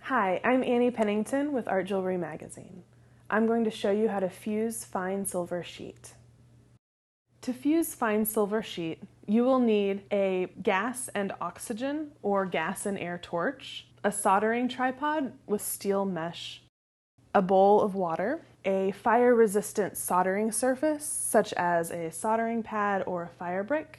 Hi, I'm Annie Pennington with Art Jewelry Magazine. I'm going to show you how to fuse fine silver sheet. To fuse fine silver sheet, you will need a gas and oxygen or gas and air torch, a soldering tripod with steel mesh, a bowl of water, a fire-resistant soldering surface such as a soldering pad or a fire brick,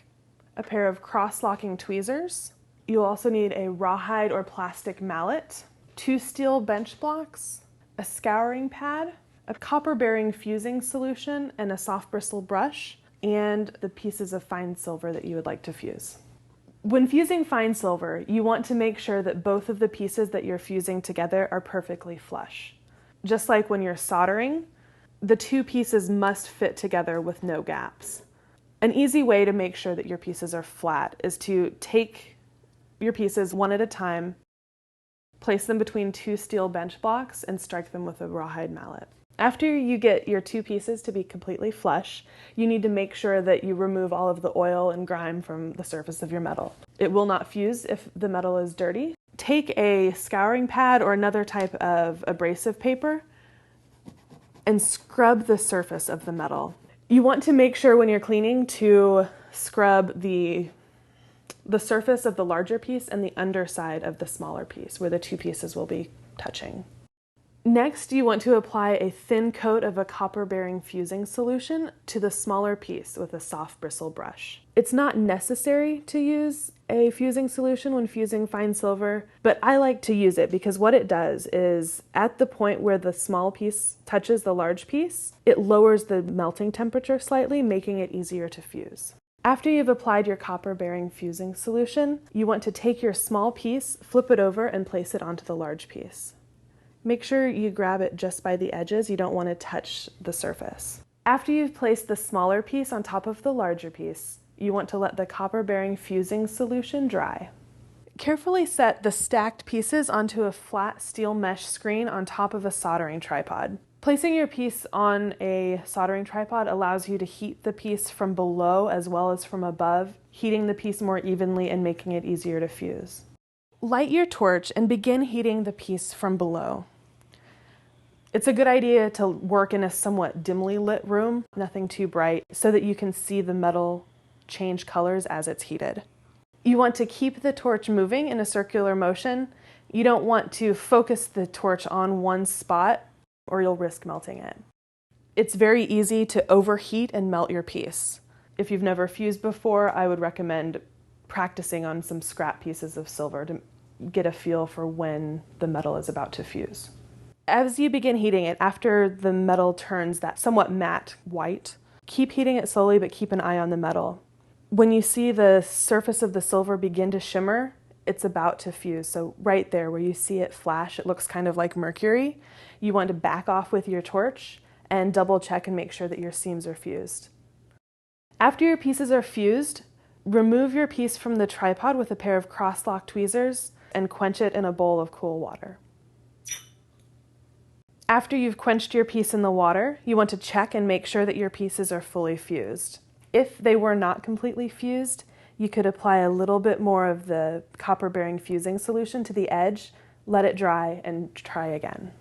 a pair of cross-locking tweezers. You'll also need a rawhide or plastic mallet, 2 steel bench blocks, a scouring pad, a copper-bearing fusing solution, and a soft bristle brush, and the pieces of fine silver that you would like to fuse. When fusing fine silver, you want to make sure that both of the pieces that you're fusing together are perfectly flush. Just like when you're soldering, the two pieces must fit together with no gaps. An easy way to make sure that your pieces are flat is to take your pieces one at a time, place them between 2 steel bench blocks, and strike them with a rawhide mallet. After you get your 2 pieces to be completely flush, you need to make sure that you remove all of the oil and grime from the surface of your metal. It will not fuse if the metal is dirty. Take a scouring pad or another type of abrasive paper and scrub the surface of the metal. You want to make sure when you're cleaning to scrub the surface of the larger piece and the underside of the smaller piece, where the 2 pieces will be touching. Next, you want to apply a thin coat of a copper-bearing fusing solution to the smaller piece with a soft bristle brush. It's not necessary to use a fusing solution when fusing fine silver, but I like to use it because what it does is at the point where the small piece touches the large piece, it lowers the melting temperature slightly, making it easier to fuse. After you've applied your copper-bearing fusing solution, you want to take your small piece, flip it over, and place it onto the large piece. Make sure you grab it just by the edges. You don't want to touch the surface. After you've placed the smaller piece on top of the larger piece, you want to let the copper-bearing fusing solution dry. Carefully set the stacked pieces onto a flat steel mesh screen on top of a soldering tripod. Placing your piece on a soldering tripod allows you to heat the piece from below as well as from above, heating the piece more evenly and making it easier to fuse. Light your torch and begin heating the piece from below. It's a good idea to work in a somewhat dimly lit room, nothing too bright, so that you can see the metal change colors as it's heated. You want to keep the torch moving in a circular motion. You don't want to focus the torch on one spot or you'll risk melting it. It's very easy to overheat and melt your piece. If you've never fused before, I would recommend practicing on some scrap pieces of silver to get a feel for when the metal is about to fuse. As you begin heating it, after the metal turns that somewhat matte white, keep heating it slowly, but keep an eye on the metal. When you see the surface of the silver begin to shimmer, it's about to fuse. So right there where you see it flash, it looks kind of like mercury. You want to back off with your torch and double check and make sure that your seams are fused. After your pieces are fused, remove your piece from the tripod with a pair of cross-lock tweezers and quench it in a bowl of cool water. After you've quenched your piece in the water, you want to check and make sure that your pieces are fully fused. If they were not completely fused, you could apply a little bit more of the copper-bearing fusing solution to the edge, let it dry, and try again.